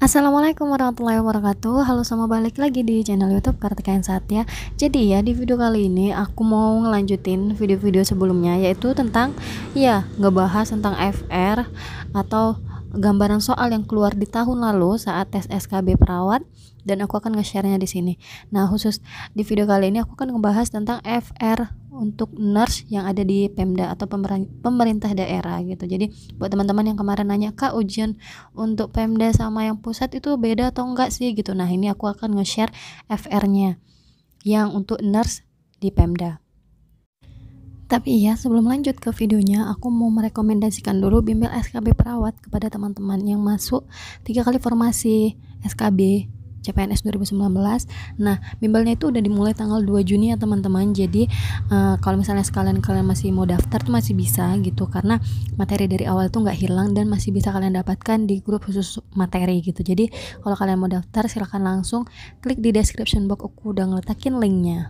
Assalamualaikum warahmatullahi wabarakatuh. Halo, semua, balik lagi di channel YouTube Kartika Satya. Jadi ya, di video kali ini aku mau ngelanjutin video-video sebelumnya, yaitu tentang ngebahas tentang FR atau gambaran soal yang keluar di tahun lalu saat tes SKB perawat, dan aku akan nge-share-nya di sini. Nah, khusus di video kali ini aku akan ngebahas tentang FR untuk nurse yang ada di Pemda atau pemerintah daerah gitu. Jadi buat teman-teman yang kemarin nanya, Kak, ujian untuk Pemda sama yang pusat itu beda atau enggak sih gitu. Nah, ini aku akan nge-share FR-nya yang untuk nurse di Pemda. Tapi ya, sebelum lanjut ke videonya, aku mau merekomendasikan dulu bimbel SKB perawat kepada teman-teman yang masuk 3 kali formasi SKB CPNS 2019. Nah, bimbelnya itu udah dimulai tanggal 2 Juni ya teman-teman. Jadi kalau misalnya kalian masih mau daftar tuh masih bisa gitu, karena materi dari awal tuh nggak hilang dan masih bisa kalian dapatkan di grup khusus materi gitu. Jadi kalau kalian mau daftar, silahkan langsung klik di description box, aku udah ngeletakin linknya.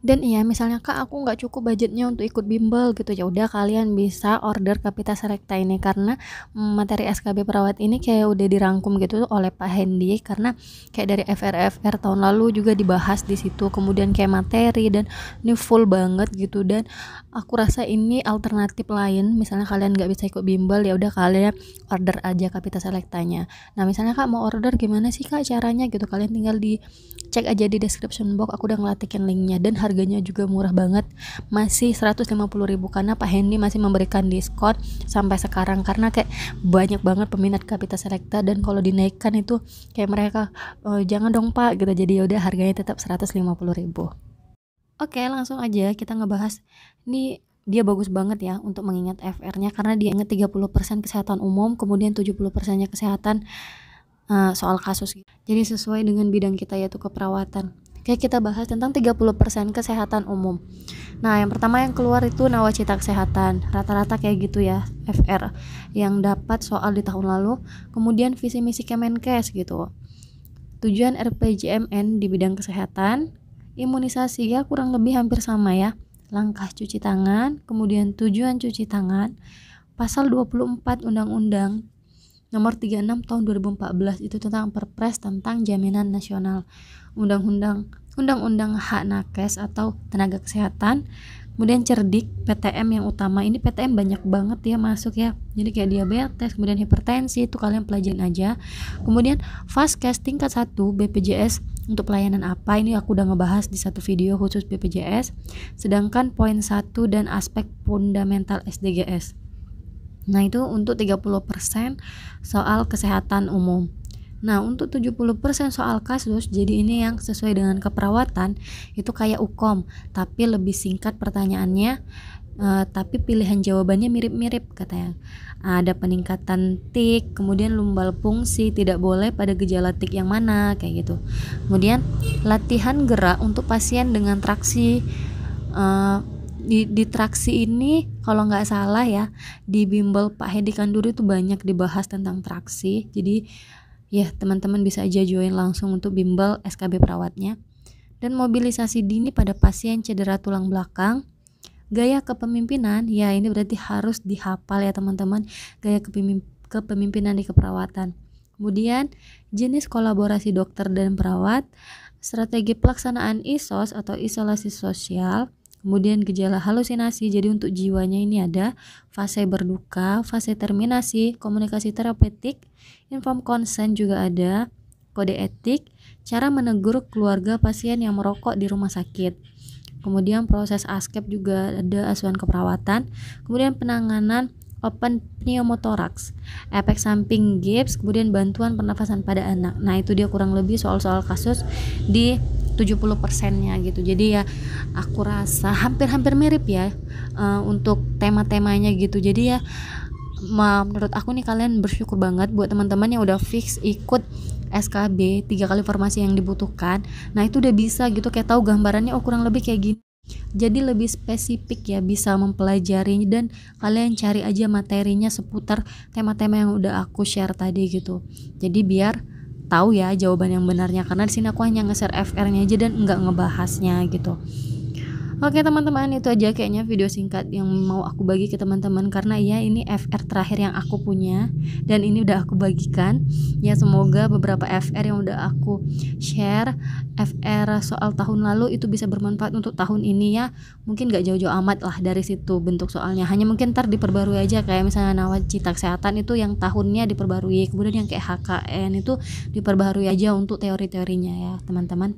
Dan iya, misalnya, Kak, aku nggak cukup budgetnya untuk ikut bimbel gitu, ya udah kalian bisa order Kapita Selekta ini, karena materi SKB perawat ini kayak udah dirangkum gitu oleh Pak Hendy, karena kayak dari FR tahun lalu juga dibahas di situ, kemudian kayak materi, dan ini full banget gitu. Dan aku rasa ini alternatif lain, misalnya kalian nggak bisa ikut bimbel, ya udah kalian order aja Kapita Selektanya. Nah, misalnya, Kak, mau order gimana sih, Kak, caranya gitu, kalian tinggal di cek aja di description box, aku udah ngelatikin linknya. Dan harganya juga murah banget, masih 150.000, karena Pak Hendy masih memberikan diskon sampai sekarang, karena kayak banyak banget peminat Kapita Selekta, dan kalau dinaikkan itu kayak mereka jangan dong Pak gitu, jadi yaudah harganya tetap 150.000. Oke, langsung aja kita ngebahas. Ini dia bagus banget ya untuk mengingat FR-nya, karena dia ingat 30% kesehatan umum, kemudian 70%-nya kesehatan soal kasus. Jadi sesuai dengan bidang kita, yaitu keperawatan. Oke, kita bahas tentang 30% kesehatan umum. Nah, yang pertama yang keluar itu nawacita kesehatan. Rata-rata kayak gitu ya, FR yang dapat soal di tahun lalu. Kemudian visi misi Kemenkes gitu. Tujuan RPJMN di bidang kesehatan, imunisasi ya kurang lebih hampir sama ya. Langkah cuci tangan, kemudian tujuan cuci tangan. Pasal 24 Undang-Undang Nomor 36 tahun 2014 itu tentang Perpres tentang Jaminan Nasional, Undang-Undang Hak Nakes atau tenaga kesehatan. Kemudian cerdik, PTM yang utama. Ini PTM banyak banget ya masuk ya. Jadi kayak diabetes, kemudian hipertensi, itu kalian pelajarin aja. Kemudian Vaskes tingkat 1 BPJS untuk pelayanan apa? Ini aku udah ngebahas di satu video khusus BPJS. Sedangkan poin 1 dan aspek fundamental SDGs. Nah, itu untuk 30% soal kesehatan umum. Nah, untuk 70% soal kasus, jadi ini yang sesuai dengan keperawatan, itu kayak UKOM, tapi lebih singkat pertanyaannya, tapi pilihan jawabannya mirip-mirip katanya. Ada peningkatan tik, kemudian lumbal fungsi, tidak boleh pada gejala tik yang mana, kayak gitu. Kemudian latihan gerak untuk pasien dengan traksi, di traksi ini kalau nggak salah ya, di bimbel Pak Hedi Kanduri itu banyak dibahas tentang traksi. Jadi ya teman-teman bisa aja join langsung untuk bimbel SKB perawatnya. Dan mobilisasi dini pada pasien cedera tulang belakang. Gaya kepemimpinan, ya ini berarti harus dihafal ya teman-teman, gaya kepemimpinan di keperawatan. Kemudian jenis kolaborasi dokter dan perawat, strategi pelaksanaan ISOS atau isolasi sosial. Kemudian gejala halusinasi, jadi untuk jiwanya ini ada fase berduka, fase terminasi, komunikasi terapeutik, inform consent juga ada, kode etik, cara menegur keluarga pasien yang merokok di rumah sakit. Kemudian proses ASKEP juga ada, asuhan keperawatan. Kemudian penanganan open pneumotoraks, efek samping gips, kemudian bantuan pernafasan pada anak. Nah, itu dia kurang lebih soal-soal kasus di 70%-nya gitu. Jadi ya aku rasa hampir-hampir mirip ya untuk tema-temanya gitu. Jadi ya menurut aku nih, kalian bersyukur banget buat teman-teman yang udah fix ikut SKB 3 kali formasi yang dibutuhkan. Nah, itu udah bisa gitu kayak tahu gambarannya, kurang lebih kayak gini. Jadi lebih spesifik ya, bisa mempelajari, dan kalian cari aja materinya seputar tema-tema yang udah aku share tadi gitu. Jadi biar tahu ya jawaban yang benarnya, karena di sini aku hanya nge-share FR-nya aja dan nggak ngebahasnya gitu. Oke teman-teman, itu aja kayaknya video singkat yang mau aku bagi ke teman-teman, karena ya ini FR terakhir yang aku punya dan ini udah aku bagikan. Ya semoga beberapa FR yang udah aku share, FR soal tahun lalu itu bisa bermanfaat untuk tahun ini ya. Mungkin gak jauh-jauh amat lah dari situ bentuk soalnya, hanya mungkin ntar diperbarui aja, kayak misalnya nawacita kesehatan itu yang tahunnya diperbarui, kemudian yang kayak HKN itu diperbarui aja untuk teori-teorinya ya teman-teman.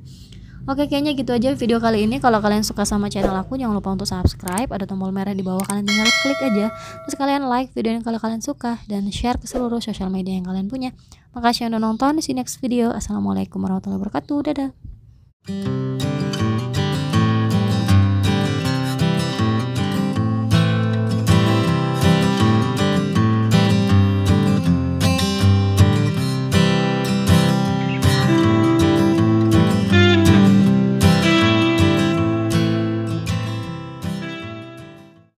Oke, kayaknya gitu aja video kali ini. Kalau kalian suka sama channel aku, jangan lupa untuk subscribe, ada tombol merah di bawah, kalian tinggal klik aja. Terus kalian like video yang kalau kalian suka dan share ke seluruh sosial media yang kalian punya. Makasih yang udah nonton, see you next video. Assalamualaikum warahmatullahi wabarakatuh. Dadah.